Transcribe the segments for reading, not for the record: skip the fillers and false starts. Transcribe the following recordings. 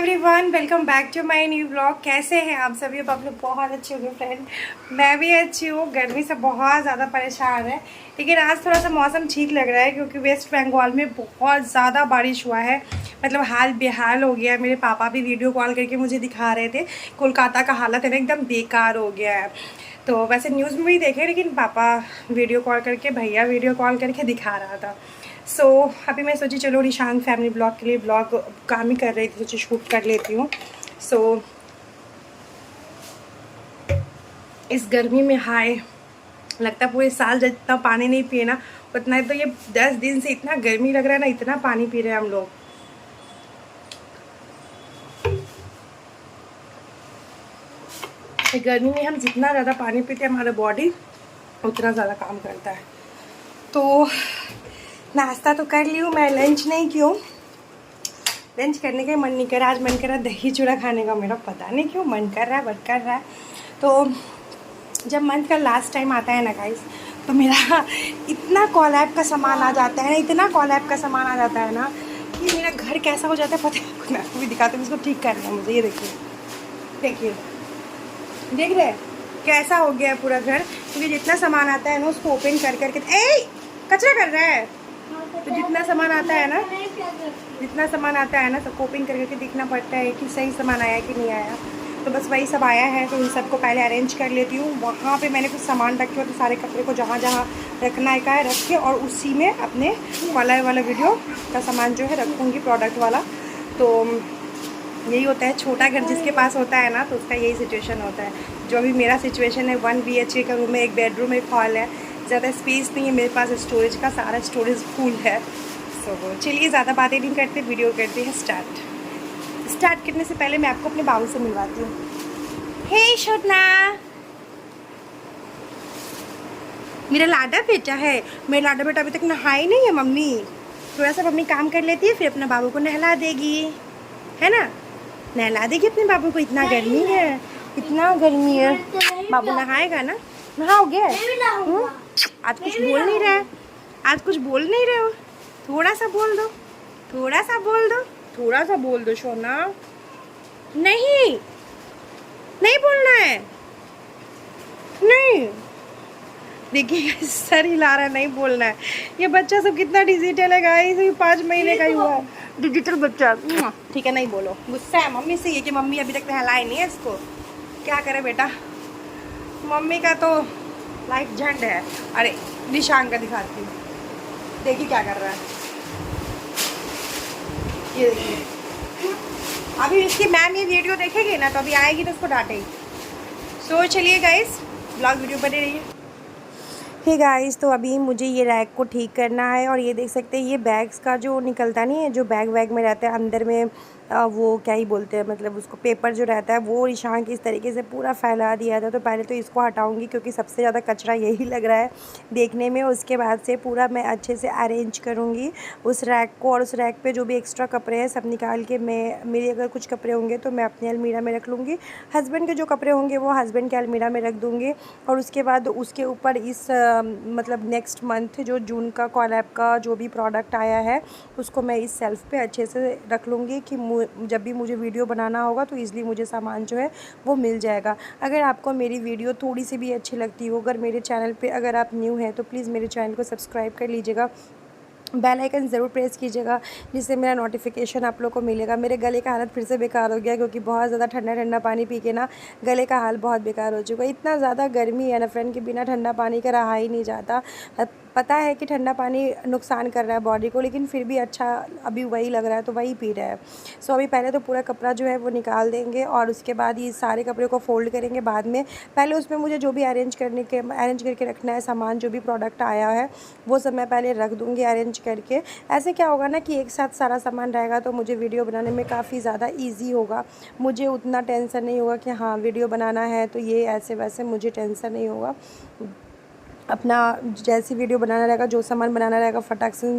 Everyone, welcome back to my new blog. कैसे हैं आप सभी? अब आप लोग बहुत अच्छे होंगे फ्रेंड। मैं भी अच्छी हूँ। गर्मी से बहुत ज़्यादा परेशान है, लेकिन आज थोड़ा सा मौसम ठीक लग रहा है क्योंकि वेस्ट बंगाल में बहुत ज़्यादा बारिश हुआ है। मतलब हाल बेहाल हो गया है। मेरे पापा भी वीडियो कॉल करके मुझे दिखा रहे थे। कोलकाता का हालत है ना, एकदम बेकार हो गया है। तो वैसे न्यूज़ में भी देखे, लेकिन पापा वीडियो कॉल करके, भैया वीडियो कॉल करके दिखा रहा था। अभी मैं सोची चलो निशान फैमिली ब्लॉग के लिए ब्लॉग काम ही कर रही थी, सोची शूट कर लेती हूँ। इस गर्मी में हाय लगता पूरे साल जितना पानी नहीं पिए ना उतना। तो ये 10 दिन से इतना गर्मी लग रहा है ना, इतना पानी पी रहे हैं हम लोग। गर्मी में हम जितना ज़्यादा पानी पीते हैं हमारा बॉडी उतना ज़्यादा काम करता है। तो नाश्ता तो कर ली हूँ मैं, लंच नहीं की हूँ। लंच करने का मन नहीं कर रहा। आज मन कर रहा दही चूड़ा खाने का, मेरा पता नहीं क्यों मन कर रहा है, बट कर रहा है। तो जब मंथ का लास्ट टाइम आता है ना गाइस, तो मेरा इतना कॉलैब का सामान आ जाता है ना, इतना कॉलैब का सामान आ जाता है ना कि मेरा घर कैसा हो जाता है पता है। मैं आपको भी दिखाती हूँ, इसको ठीक करना है मुझे। ये देखिए देखिए, देख रहे हैं कैसा हो गया है पूरा घर, क्योंकि जितना सामान आता है ना उसको ओपन कर करके कचरा कर रहा है। तो जितना सामान आता है ना सबको ओपन कर करके देखना पड़ता है कि सही सामान आया कि नहीं आया। तो बस वही सब आया है, तो इन सबको पहले अरेंज कर लेती हूँ। वहाँ पे मैंने कुछ सामान रखे हो, तो सारे कपड़े को जहाँ जहाँ रखना है रख के, और उसी में अपने कॉलर वाला वीडियो का सामान जो है रखूँगी, प्रोडक्ट वाला। तो यही होता है, छोटा घर जिसके पास होता है ना तो उसका यही सिचुएशन होता है। जो अभी मेरा सिचुएशन है, 1 BHK का रूम है, 1 बेडरूम, 1 हॉल है। ज़्यादा स्पेस नहीं है मेरे पास स्टोरेज का, सारा स्टोरेज फुल है। चलिए ज़्यादा बातें नहीं करते, वीडियो करते हैं स्टार्ट करने से पहले मैं आपको अपने बाबू से मिलवाती हूँ। हे शोना, मेरा लाडा बेटा है। मेरा लाडा बेटा अभी तक नहाई नहीं है मम्मी। थोड़ा सा मम्मी काम कर लेती है, फिर अपने बाबू को नहला देगी, है ना? नहला देगी अपने बाबू को। इतना गर्मी है, इतना गर्मी है। बाबू नहाएगा ना? नहाओगे? आज कुछ बोल नहीं रहा है, आज कुछ बोल नहीं रहे हो। थोड़ा सा बोल दो, थोड़ा सा बोल दो, थोड़ा सा बोल दो सोना। नहीं नहीं बोलना है, नहीं। देखिए सर हिला रहा है, नहीं बोलना है। ये बच्चा सब कितना डिजिटल है गाइस, 5 महीने का ही हुआ है, डिजिटल बच्चा। ठीक है, नहीं बोलो। गुस्सा है मम्मी से ये कि मम्मी अभी तक नहलाए नहीं है इसको। क्या करे बेटा, मम्मी का तो लाइफ झंड है। अरे निशान का दिखाती हूँ, देखिए क्या कर रहा है। ये देखिए, अभी इसकी मैम ये वीडियो देखेगी ना तो अभी आएगी तो उसको डांटेगी। चलिए गाइस, ब्लॉग वीडियो बने रहिए। हे गाइस, तो अभी मुझे ये रैक को ठीक करना है। और ये देख सकते हैं, ये बैग्स का जो निकलता नहीं है, जो बैग वैग में रहता है अंदर में, वो क्या ही बोलते हैं, मतलब उसको पेपर जो रहता है, वो ईशान की इस तरीके से पूरा फैला दिया था। तो पहले तो इसको हटाऊंगी क्योंकि सबसे ज़्यादा कचरा यही लग रहा है देखने में। उसके बाद से पूरा मैं अच्छे से अरेंज करूँगी उस रैक को, और उस रैक पे जो भी एक्स्ट्रा कपड़े हैं सब निकाल के मेरे अगर कुछ कपड़े होंगे तो मैं अपने अलमीरा में रख लूँगी। हस्बैंड के जो कपड़े होंगे वो हस्बैंड के अलमीरा में रख दूँगी। और उसके बाद उसके ऊपर इस मतलब नेक्स्ट मंथ जो जून का कॉलैब का जो भी प्रोडक्ट आया है उसको मैं इस सेल्फ़ पे अच्छे से रख लूँगी कि जब भी मुझे वीडियो बनाना होगा तो ईज़िली मुझे सामान जो है वो मिल जाएगा। अगर आपको मेरी वीडियो थोड़ी सी भी अच्छी लगती हो, अगर मेरे चैनल पे अगर आप न्यू हैं तो प्लीज़ मेरे चैनल को सब्सक्राइब कर लीजिएगा, बेल आइकन ज़रूर प्रेस कीजिएगा, जिससे मेरा नोटिफिकेशन आप लोग को मिलेगा। मेरे गले का हालत फिर से बेकार हो गया क्योंकि बहुत ज़्यादा ठंडा ठंडा पानी पी के ना गले का हाल बहुत बेकार हो चुका है। इतना ज़्यादा गर्मी है ना फ्रेंड, कि बिना ठंडा पानी का रहा ही नहीं जाता। पता है कि ठंडा पानी नुकसान कर रहा है बॉडी को, लेकिन फिर भी अच्छा अभी वही लग रहा है तो वही पी रहा है। अभी पहले तो पूरा कपड़ा जो है वो निकाल देंगे और उसके बाद ये सारे कपड़े को फोल्ड करेंगे बाद में। पहले उसमें मुझे जो भी अरेंज करके रखना है, सामान जो भी प्रोडक्ट आया है वो सब मैं पहले रख दूँगी अरेंज करके। ऐसे क्या होगा ना कि एक साथ सारा सामान रहेगा तो मुझे वीडियो बनाने में काफ़ी ज़्यादा ईजी होगा। मुझे उतना टेंशन नहीं होगा कि हाँ वीडियो बनाना है तो ये ऐसे वैसे, मुझे टेंशन नहीं होगा। अपना जैसी वीडियो बनाना रहेगा, जो सामान बनाना रहेगा फटाक से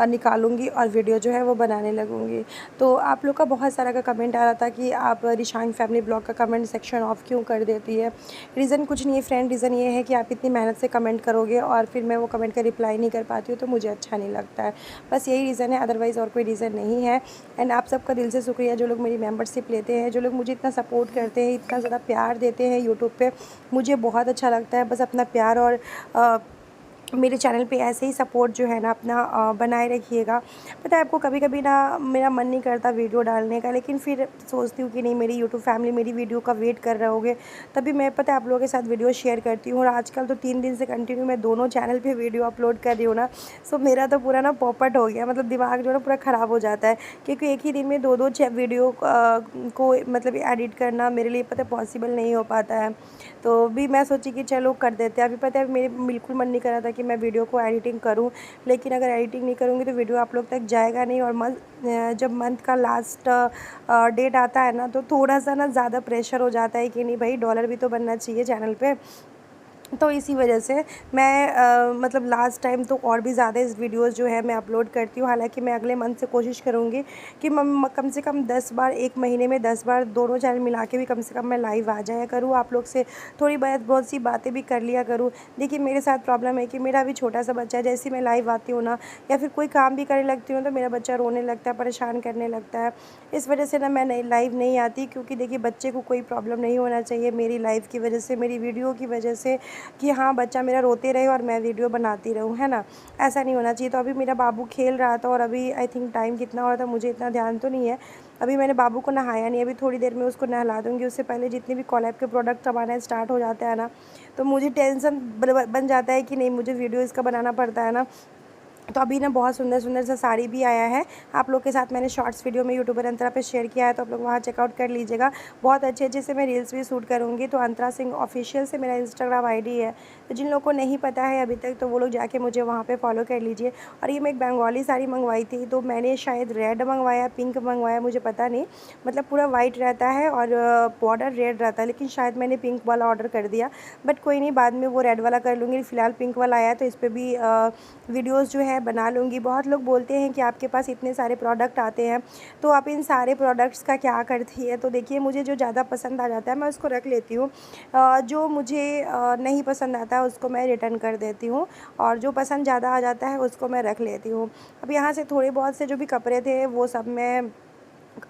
निकालूंगी और वीडियो जो है वो बनाने लगूंगी। तो आप लोग का बहुत सारा का कमेंट आ रहा था कि आप रिशांग फैमिली ब्लॉग का कमेंट सेक्शन ऑफ क्यों कर देती है। रीज़न कुछ नहीं है फ्रेंड, रीज़न ये है कि आप इतनी मेहनत से कमेंट करोगे और फिर मैं वो कमेंट का रिप्लाई नहीं कर पाती हूँ तो मुझे अच्छा नहीं लगता है। बस यही रीज़न है, अदरवाइज़ और कोई रीज़न नहीं है। एंड आप सबका दिल से शुक्रिया जो लोग मेरी मेम्बरशिप लेते हैं, जो लोग मुझे इतना सपोर्ट करते हैं, इतना ज़्यादा प्यार देते हैं यूट्यूब पर। मुझे बहुत अच्छा लगता है। बस अपना प्यार और मेरे चैनल पे ऐसे ही सपोर्ट जो है ना अपना बनाए रखिएगा। पता है आपको, कभी कभी ना मेरा मन नहीं करता वीडियो डालने का, लेकिन फिर सोचती हूँ कि नहीं, मेरी यूट्यूब फैमिली मेरी वीडियो का वेट कर रहे होगे, तभी मैं पता है आप लोगों के साथ वीडियो शेयर करती हूँ। और आजकल तो 3 दिन से कंटिन्यू मैं दोनों चैनल पे वीडियो अपलोड कर रही हूँ ना, सो मेरा तो पूरा ना पॉपट हो गया, मतलब दिमाग जो है ना पूरा ख़राब हो जाता है, क्योंकि एक ही दिन में दो वीडियो को मतलब एडिट करना मेरे लिए पता है पॉसिबल नहीं हो पाता है। तो भी मैं सोची कि चलो कर देते हैं। अभी पता है मेरे बिल्कुल मन नहीं कर रहा था कि मैं वीडियो को एडिटिंग करूं, लेकिन अगर एडिटिंग नहीं करूंगी तो वीडियो आप लोग तक जाएगा नहीं। और जब मंथ का लास्ट डेट आता है ना तो थोड़ा सा ना ज़्यादा प्रेशर हो जाता है कि नहीं भाई, डॉलर भी तो बनना चाहिए चैनल पे। तो इसी वजह से मैं मतलब लास्ट टाइम तो और भी ज़्यादा इस वीडियोस जो है मैं अपलोड करती हूँ। हालांकि मैं अगले मंथ से कोशिश करूँगी कि कम से कम 10 बार, एक महीने में 10 बार दोनों चैनल मिला के भी कम से कम मैं लाइव आ जाया करूँ, आप लोग से थोड़ी बहुत सी बातें भी कर लिया करूँ। देखिए मेरे साथ प्रॉब्लम है कि मेरा भी छोटा सा बच्चा है, जैसे मैं लाइव आती हूँ ना या फिर कोई काम भी करने लगती हूँ तो मेरा बच्चा रोने लगता है, परेशान करने लगता है। इस वजह से ना मैं लाइव नहीं आती, क्योंकि देखिए बच्चे को कोई प्रॉब्लम नहीं होना चाहिए मेरी लाइव की वजह से, मेरी वीडियो की वजह से, कि हाँ बच्चा मेरा रोते रहे और मैं वीडियो बनाती रहूँ, है ना। ऐसा नहीं होना चाहिए। तो अभी मेरा बाबू खेल रहा था और अभी आई थिंक टाइम कितना हो रहा था मुझे इतना ध्यान तो नहीं है। अभी मैंने बाबू को नहाया नहीं, अभी थोड़ी देर में उसको नहला दूँगी। उससे पहले जितने भी कोलैब के प्रोडक्ट हमारे स्टार्ट हो जाते हैं ना, तो मुझे टेंशन बन जाता है कि नहीं मुझे वीडियो इसका बनाना पड़ता है ना। तो अभी ना बहुत सुंदर सुंदर सा साड़ी भी आया है, आप लोग के साथ मैंने शॉर्ट्स वीडियो में यूट्यूबर अंतरा पे शेयर किया है, तो आप लोग वहाँ चेकआउट कर लीजिएगा। बहुत अच्छे अच्छे से मैं रील्स भी शूट करूँगी। तो अंतरा सिंह ऑफिशियल से मेरा इंस्टाग्राम आईडी है, तो जिन लोगों को नहीं पता है अभी तक तो वो लोग जाके मुझे वहाँ पे फॉलो कर लीजिए। और ये मैं एक बंगाली साड़ी मंगवाई थी, तो मैंने शायद रेड मंगवाया, पिंक मंगवाया, मुझे पता नहीं, मतलब पूरा वाइट रहता है और बॉर्डर रेड रहता है, लेकिन शायद मैंने पिंक वाला ऑर्डर कर दिया। बट कोई नहीं, बाद में वो रेड वाला कर लूँगी। फ़िलहाल पिंक वाला आया तो इस पर भी वीडियोज़ जो है बना लूँगी। बहुत लोग बोलते हैं कि आपके पास इतने सारे प्रोडक्ट आते हैं तो आप इन सारे प्रोडक्ट्स का क्या करती है। तो देखिए मुझे जो ज़्यादा पसंद आ जाता है मैं उसको रख लेती हूँ, जो मुझे नहीं पसंद आता है उसको मैं रिटर्न कर देती हूँ, और जो पसंद ज़्यादा आ जाता है उसको मैं रख लेती हूँ। अब यहाँ से थोड़े बहुत से जो भी कपड़े थे वो सब मैं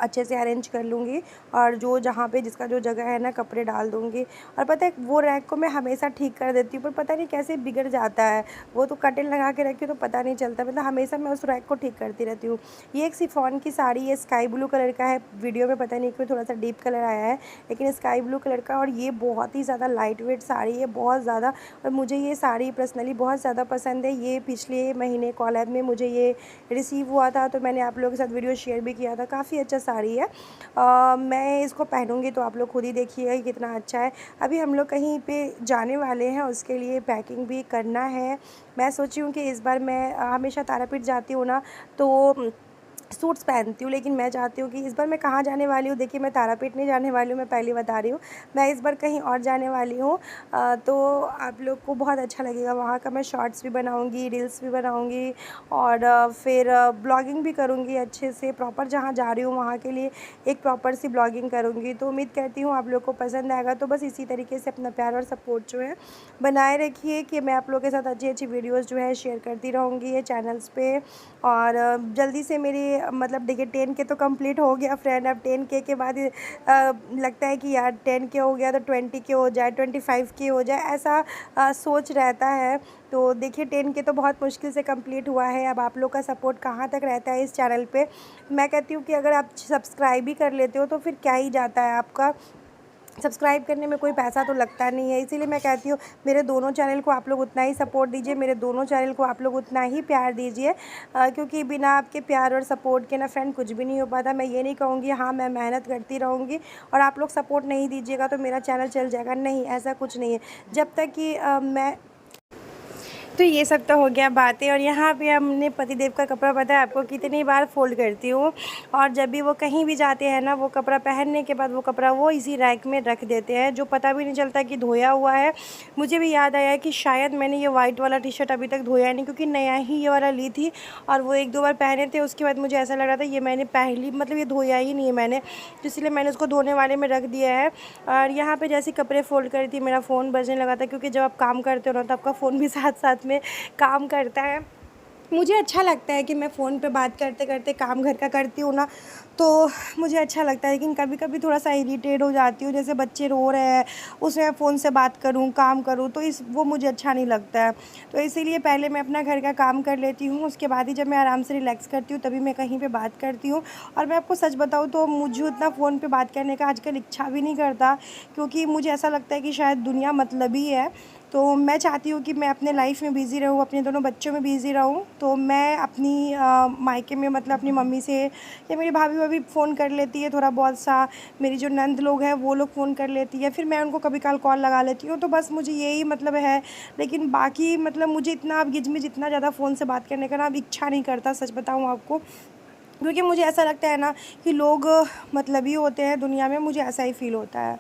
अच्छे से अरेंज कर लूँगी, और जो जहाँ पे जिसका जो जगह है ना कपड़े डाल दूँगी। और पता है वो रैक को मैं हमेशा ठीक कर देती हूँ, पर पता नहीं कैसे बिगड़ जाता है। वो तो कर्टेन लगा के रखी तो पता नहीं चलता, मतलब हमेशा मैं उस रैक को ठीक करती रहती हूँ। ये एक शिफॉन की साड़ी, ये स्काई ब्लू कलर का है, वीडियो में पता नहीं क्यों थोड़ा सा डीप कलर आया है, लेकिन स्काई ब्लू कलर का। और ये बहुत ही ज़्यादा लाइट वेट साड़ी है, बहुत ज़्यादा। और मुझे ये साड़ी पर्सनली बहुत ज़्यादा पसंद है। ये पिछले महीने कॉलेज में मुझे ये रिसीव हुआ था, तो मैंने आप लोगों के साथ वीडियो शेयर भी किया था। काफ़ी अच्छा साड़ी है, मैं इसको पहनूंगी तो आप लोग खुद ही देखिएगा कि कितना अच्छा है। अभी हम लोग कहीं पे जाने वाले हैं, उसके लिए पैकिंग भी करना है। मैं सोची हूँ कि इस बार मैं हमेशा तारापीठ जाती हूँ ना तो सूट्स पहनती हूँ, लेकिन मैं चाहती हूँ कि इस बार मैं कहाँ जाने वाली हूँ। देखिए मैं तारापीठ नहीं जाने वाली हूँ, मैं पहले बता रही हूँ, मैं इस बार कहीं और जाने वाली हूँ। तो आप लोग को बहुत अच्छा लगेगा, वहाँ का मैं शॉर्ट्स भी बनाऊँगी, रील्स भी बनाऊँगी, और फिर ब्लॉगिंग भी करूँगी अच्छे से। प्रॉपर जहाँ जा रही हूँ वहाँ के लिए एक प्रॉपर सी ब्लॉगिंग करूँगी। तो उम्मीद करती हूँ आप लोग को पसंद आएगा। तो बस इसी तरीके से अपना प्यार और सपोर्ट जो है बनाए रखिए, कि मैं आप लोगों के साथ अच्छी अच्छी वीडियोज़ जो है शेयर करती रहूँगी ये चैनल्स पे। और जल्दी से मेरी मतलब देखिए 10K तो कंप्लीट हो गया फ्रेंड। अब 10K के बाद लगता है कि यार 10K हो गया तो 20K हो जाए, 25K हो जाए, ऐसा सोच रहता है। तो देखिए 10K तो बहुत मुश्किल से कंप्लीट हुआ है। अब आप लोग का सपोर्ट कहाँ तक रहता है इस चैनल पे। मैं कहती हूँ कि अगर आप सब्सक्राइब ही कर लेते हो तो फिर क्या ही जाता है आपका। सब्सक्राइब करने में कोई पैसा तो लगता नहीं है, इसीलिए मैं कहती हूँ मेरे दोनों चैनल को आप लोग उतना ही सपोर्ट दीजिए, मेरे दोनों चैनल को आप लोग उतना ही प्यार दीजिए, क्योंकि बिना आपके प्यार और सपोर्ट के ना फ्रेंड कुछ भी नहीं हो पाता। मैं ये नहीं कहूँगी हाँ मैं मेहनत करती रहूँगी और आप लोग सपोर्ट नहीं दीजिएगा तो मेरा चैनल चल जाएगा, नहीं ऐसा कुछ नहीं है। जब तक कि मैं तो ये सब तो हो गया बातें। और यहाँ पे हमने पतिदेव का कपड़ा, पता है आपको कितनी बार फ़ोल्ड करती हूँ, और जब भी वो कहीं भी जाते हैं ना, वो कपड़ा पहनने के बाद वो कपड़ा वो इसी रैक में रख देते हैं, जो पता भी नहीं चलता कि धोया हुआ है। मुझे भी याद आया कि शायद मैंने ये वाइट वाला टी शर्ट अभी तक धोया नहीं, क्योंकि नया ही ये वाला ली थी और वो 1-2 बार पहने थे। उसके बाद मुझे ऐसा लग रहा था ये मैंने पहली मतलब ये धोया ही नहीं है मैंने, तो इसलिए मैंने उसको धोने वाले में रख दिया है। और यहाँ पे जैसे कपड़े फ़ोल्ड करी थी, मेरा फ़ोन बजने लगा था, क्योंकि जब आप काम करते हो ना तो आपका फ़ोन भी साथ साथ में काम करता है। मुझे अच्छा लगता है कि मैं फ़ोन पे बात करते करते काम घर का करती हूँ ना, तो मुझे अच्छा लगता है। लेकिन कभी कभी थोड़ा सा इरिटेट हो जाती हूँ, जैसे बच्चे रो रहे हैं उसमें मैं फ़ोन से बात करूँ काम करूँ, तो वो मुझे अच्छा नहीं लगता है। तो इसीलिए पहले मैं अपना घर का काम कर लेती हूँ, उसके बाद ही जब मैं आराम से रिलैक्स करती हूँ तभी मैं कहीं पे बात करती हूँ। और मैं आपको सच बताऊँ तो मुझे उतना फ़ोन पे बात करने का आजकल इच्छा भी नहीं करता, क्योंकि मुझे ऐसा लगता है कि शायद दुनिया मतलबी है। तो मैं चाहती हूँ कि मैं अपने लाइफ में बिज़ी रहूँ, अपने दोनों बच्चों में बिज़ी रहूँ। तो मैं अपनी मायके में मतलब अपनी मम्मी से या मेरी भाभी वाभी फ़ोन कर लेती है थोड़ा बहुत सा, मेरी जो नंद लोग हैं वो लोग फ़ोन कर लेती है, फिर मैं उनको कभी काल कॉल लगा लेती हूँ। तो बस मुझे यही मतलब है। लेकिन बाकी मतलब मुझे इतना अब गिज मिज इतना ज़्यादा फ़ोन से बात करने का ना अब इच्छा नहीं करता, सच बताऊँ आपको। क्योंकि मुझे ऐसा लगता है ना कि लोग मतलबी होते हैं दुनिया में, मुझे ऐसा ही फ़ील होता है।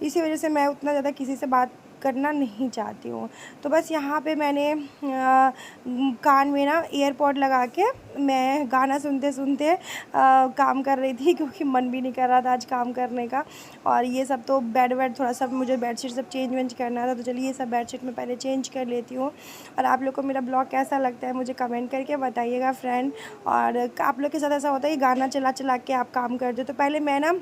इसी वजह से मैं उतना ज़्यादा किसी से बात करना नहीं चाहती हूँ। तो बस यहाँ पे मैंने कान में ना एयरपॉड लगा के मैं गाना सुनते सुनते काम कर रही थी, क्योंकि मन भी नहीं कर रहा था आज काम करने का। और ये सब तो बेड वेड थोड़ा सा मुझे बेडशीट सब चेंज वेंज करना था, तो चलिए ये सब बेडशीट मैं पहले चेंज कर लेती हूँ। और आप लोग को मेरा ब्लॉग कैसा लगता है मुझे कमेंट करके बताइएगा फ्रेंड। और आप लोग के साथ ऐसा होता है कि गाना चला चला के आप काम करते हो? तो पहले मैं ना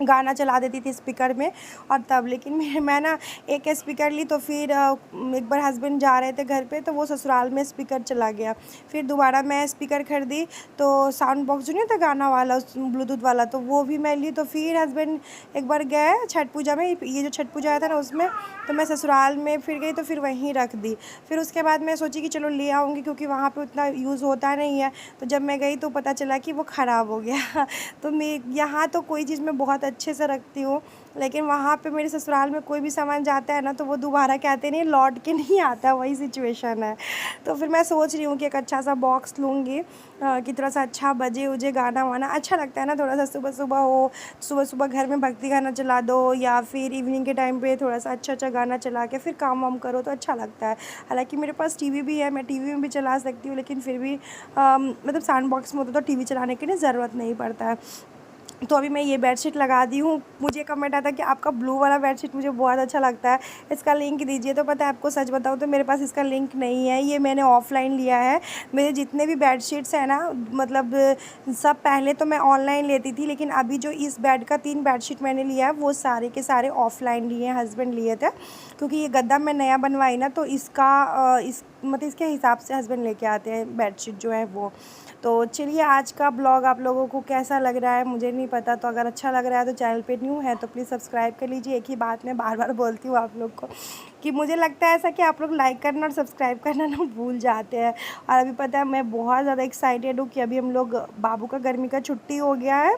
गाना चला देती थी स्पीकर में और तब, लेकिन मैं ना एक स्पीकर ली, तो फिर एक बार हस्बैंड जा रहे थे घर पे तो वो ससुराल में स्पीकर चला गया। फिर दोबारा मैं स्पीकर खरीदी, तो साउंड बॉक्स जो नहीं था गाना वाला ब्लूटूथ वाला, तो वो भी मैं ली। तो फिर हस्बैंड एक बार गए छठ पूजा में, ये जो छठ पूजा आया था ना उसमें, तो मैं ससुराल में फिर गई तो फिर वहीं रख दी। फिर उसके बाद मैं सोची कि चलो ले आऊँगी, क्योंकि वहाँ पे उतना यूज़ होता नहीं है। तो जब मैं गई तो पता चला कि वो ख़राब हो गया। तो मैं यहाँ तो कोई चीज़ मैं बहुत अच्छे से रखती हूँ, लेकिन वहाँ पे मेरे ससुराल में कोई भी सामान जाता है ना तो वो दोबारा कहते नहीं लौट के नहीं आता, वही सिचुएशन है। तो फिर मैं सोच रही हूँ कि एक अच्छा सा बॉक्स लूँगी कि थोड़ा सा अच्छा बजे उजे गाना वाना अच्छा लगता है ना, थोड़ा सा सुबह सुबह हो, सुबह सुबह घर में भक्ति गाना चला दो, या फिर इवनिंग के टाइम पे थोड़ा सा अच्छा अच्छा गाना चला के फिर काम वाम करो तो अच्छा लगता है। हालांकि मेरे पास टीवी भी है, मैं टीवी में भी चला सकती हूँ, लेकिन फिर भी मतलब साउंड बॉक्स में होता तो टीवी चलाने की ना ज़रूरत नहीं पड़ता है। तो अभी मैं ये बेडशीट लगा दी हूँ। मुझे कमेंट आता है कि आपका ब्लू वाला बेडशीट मुझे बहुत अच्छा लगता है, इसका लिंक दीजिए। तो पता है आपको सच बताऊँ तो मेरे पास इसका लिंक नहीं है, ये मैंने ऑफ़लाइन लिया है। मेरे जितने भी बेडशीट्स हैं ना, मतलब सब पहले तो मैं ऑनलाइन लेती थी, लेकिन अभी जो इस बेड का 3 बेडशीट मैंने लिया है वो सारे के सारे ऑफ़लाइन लिए हैं, हस्बैंड लिए थे। क्योंकि ये गद्दा मैं नया बनवाई ना, तो इसका इस मतलब इसके हिसाब से हस्बैंड लेके आते हैं बेडशीट जो है वो। तो चलिए आज का ब्लॉग आप लोगों को कैसा लग रहा है मुझे नहीं पता, तो अगर अच्छा लग रहा है तो चैनल पे न्यू है तो प्लीज़ सब्सक्राइब कर लीजिए। एक ही बात मैं बार बार बोलती हूँ आप लोग को कि मुझे लगता है ऐसा कि आप लोग लाइक करना और सब्सक्राइब करना ना भूल जाते हैं। और अभी पता है मैं बहुत ज़्यादा एक्साइटेड हूँ कि अभी हम लोग बाबू का गर्मी का छुट्टी हो गया है,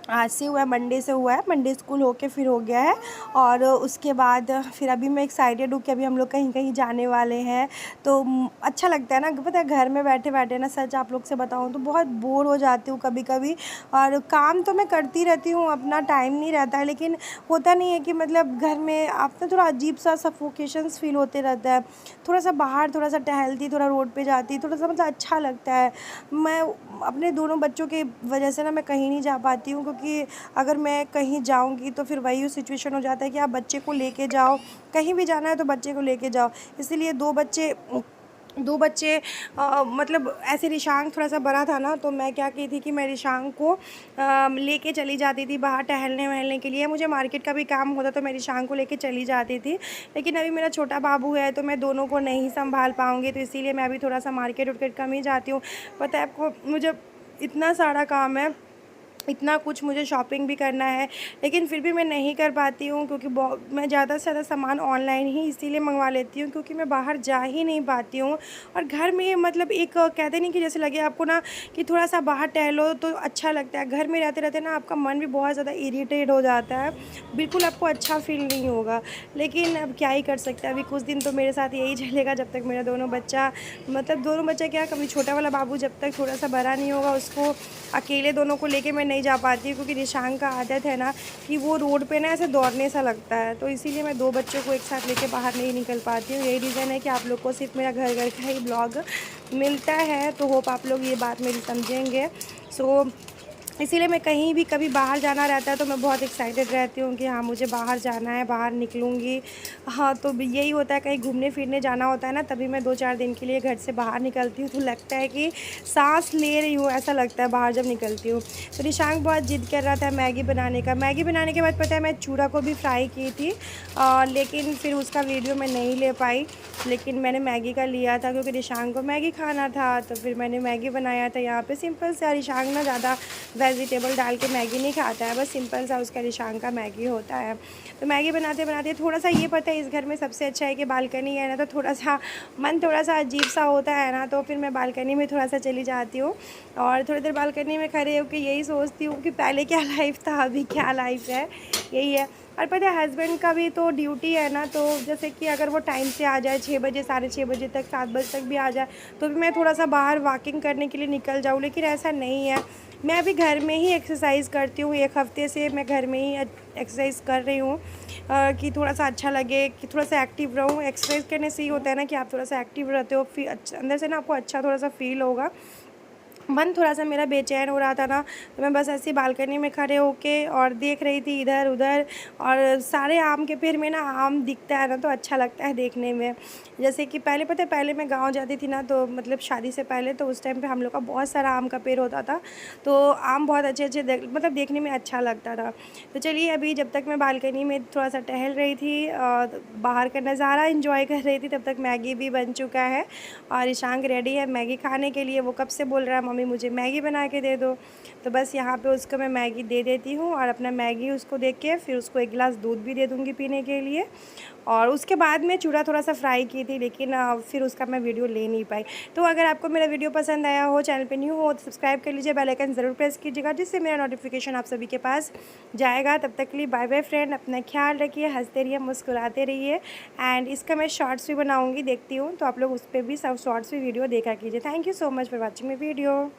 आज से हुआ है, मंडे से हुआ है, मंडे स्कूल होके फिर हो गया है। और उसके बाद फिर अभी मैं एक्साइटेड हूँ कि अभी हम लोग कहीं कहीं जाने वाले हैं। तो अच्छा लगता है ना, पता है घर में बैठे बैठे ना, सच आप लोग से बताऊँ तो बहुत बोर हो जाती हूँ कभी कभी। और काम तो मैं करती रहती हूँ, अपना टाइम नहीं रहता है, लेकिन होता नहीं है कि मतलब घर में आप ना थोड़ा अजीब सा सफोकेशंस फील होते रहता है। थोड़ा सा बाहर थोड़ा सा टहलती, थोड़ा रोड पे जाती, थोड़ा सा मतलब अच्छा लगता है। मैं अपने दोनों बच्चों के वजह से ना मैं कहीं नहीं जा पाती हूँ, क्योंकि अगर मैं कहीं जाऊँगी तो फिर वही सिचुएशन हो जाता है कि आप बच्चे को लेके जाओ, कहीं भी जाना है तो बच्चे को लेके जाओ। इसीलिए दो बच्चे मतलब ऐसे रिशांग थोड़ा सा बड़ा था ना, तो मैं क्या की थी कि मैं रिशांग को लेके चली जाती थी बाहर टहलने वहलने के लिए। मुझे मार्केट का भी काम होता तो मैं रिशांग को लेके चली जाती थी, लेकिन अभी मेरा छोटा बाबू है तो मैं दोनों को नहीं संभाल पाऊँगी, तो इसीलिए मैं अभी थोड़ा सा मार्केट उर्केट कम ही जाती हूँ। पता है आपको मुझे इतना सारा काम है, इतना कुछ मुझे शॉपिंग भी करना है, लेकिन फिर भी मैं नहीं कर पाती हूँ क्योंकि मैं ज़्यादा से ज़्यादा सामान ऑनलाइन ही इसीलिए मंगवा लेती हूँ क्योंकि मैं बाहर जा ही नहीं पाती हूँ। और घर में मतलब एक कहते नहीं कि जैसे लगे आपको ना कि थोड़ा सा बाहर टहलो तो अच्छा लगता है। घर में रहते रहते ना आपका मन भी बहुत ज़्यादा इरीटेट हो जाता है, बिल्कुल आपको अच्छा फील नहीं होगा। लेकिन अब क्या ही कर सकते हैं, अभी कुछ दिन तो मेरे साथ यही चलेगा जब तक मेरा दोनों बच्चा, मतलब दोनों बच्चा क्या, कभी छोटा वाला बाबू जब तक थोड़ा सा बड़ा नहीं होगा उसको अकेले दोनों को लेके मैं नहीं जा पाती, क्योंकि निशांक का आदत है ना कि वो रोड पे ना ऐसे दौड़ने सा लगता है, तो इसीलिए मैं 2 बच्चों को एक साथ लेके बाहर नहीं निकल पाती हूँ। यही रीज़न है कि आप लोग को सिर्फ मेरा घर घर का ही ब्लॉग मिलता है, तो होप आप लोग ये बात मेरी समझेंगे। सो इसीलिए मैं कहीं भी कभी बाहर जाना रहता है तो मैं बहुत एक्साइटेड रहती हूँ कि हाँ मुझे बाहर जाना है, बाहर निकलूँगी। हाँ, तो यही होता है, कहीं घूमने फिरने जाना होता है ना, तभी मैं 2-4 दिन के लिए घर से बाहर निकलती हूँ, तो लगता है कि सांस ले रही हूँ, ऐसा लगता है बाहर जब निकलती हूँ। तो निशांक बहुत ज़िद कर रहा था मैगी बनाने का। मैगी बनाने के बाद पता है मैं चूड़ा को भी फ्राई की थी, लेकिन फिर उसका वीडियो मैं नहीं ले पाई। लेकिन मैंने मैगी का लिया था क्योंकि निशांक को मैगी खाना था, तो फिर मैंने मैगी बनाया था यहाँ पे सिंपल सा। निशांक ना ज़्यादा वेजिटेबल डाल के मैगी नहीं खाता है, बस सिंपल सा उसका निशांक का मैगी होता है। तो मैगी बनाते बनाते थोड़ा सा ये पता है इस घर में सबसे अच्छा है कि बालकनी है ना, तो थोड़ा सा मन थोड़ा सा अजीब सा होता है ना, तो फिर मैं बालकनी में थोड़ा सा चली जाती हूँ और थोड़ी देर बालकनी में खड़े होकर यही सोचती हूँ कि पहले क्या लाइफ था, अभी क्या लाइफ है, यही है। और पता है हस्बैंड का भी तो ड्यूटी है ना, तो जैसे कि अगर वो टाइम से आ जाए 6 बजे, 6:30 बजे तक, 7 बजे तक भी आ जाए, तो भी मैं थोड़ा सा बाहर वॉकिंग करने के लिए निकल जाऊँ, लेकिन ऐसा नहीं है। मैं अभी घर में ही एक्सरसाइज़ करती हूँ, 1 हफ़्ते से मैं घर में ही एक्सरसाइज़ कर रही हूँ कि थोड़ा सा अच्छा लगे, कि थोड़ा सा एक्टिव रहूँ। एक्सरसाइज़ करने से ही होता है ना कि आप थोड़ा सा एक्टिव रहते हो, फिर अंदर से ना आपको अच्छा थोड़ा सा फ़ील होगा। मन थोड़ा सा मेरा बेचैन हो रहा था ना, तो मैं बस ऐसे बालकनी में खड़े होके और देख रही थी इधर उधर, और सारे आम के पेड़ में ना आम दिखता है ना तो अच्छा लगता है देखने में। जैसे कि पहले पता है, पहले मैं गांव जाती थी ना, तो मतलब शादी से पहले, तो उस टाइम पे हम लोग का बहुत सारा आम का पेड़ होता था, तो आम बहुत अच्छे अच्छे मतलब देखने में अच्छा लगता था। तो चलिए अभी जब तक मैं बालकनी में थोड़ा सा टहल रही थी और बाहर का नज़ारा इंजॉय कर रही थी, तब तक मैगी भी बन चुका है और ईशांक रेडी है मैगी खाने के लिए। वो कब से बोल रहा है मम्मी मुझे मैगी बना के दे दो, तो बस यहाँ पे उसको मैं मैगी दे देती हूँ और अपना मैगी उसको दे के फिर उसको 1 गिलास दूध भी दे दूँगी पीने के लिए। और उसके बाद में चूड़ा थोड़ा सा फ्राई की थी, लेकिन फिर उसका मैं वीडियो ले नहीं पाई। तो अगर आपको मेरा वीडियो पसंद आया हो, चैनल पे न्यू हो तो सब्सक्राइब कर लीजिए, बेल आइकन ज़रूर प्रेस कीजिएगा जिससे मेरा नोटिफिकेशन आप सभी के पास जाएगा। तब तक के लिए बाय बाय फ्रेंड, अपना ख्याल रखिए, हंसते रहिए, मुस्कुराते रहिए। एंड इसका मैं शॉर्ट्स भी बनाऊँगी, देखती हूँ, तो आप लोग उस पर भी सब शॉर्ट्स भी वीडियो देखा कीजिए। Thank you so much for watching my video.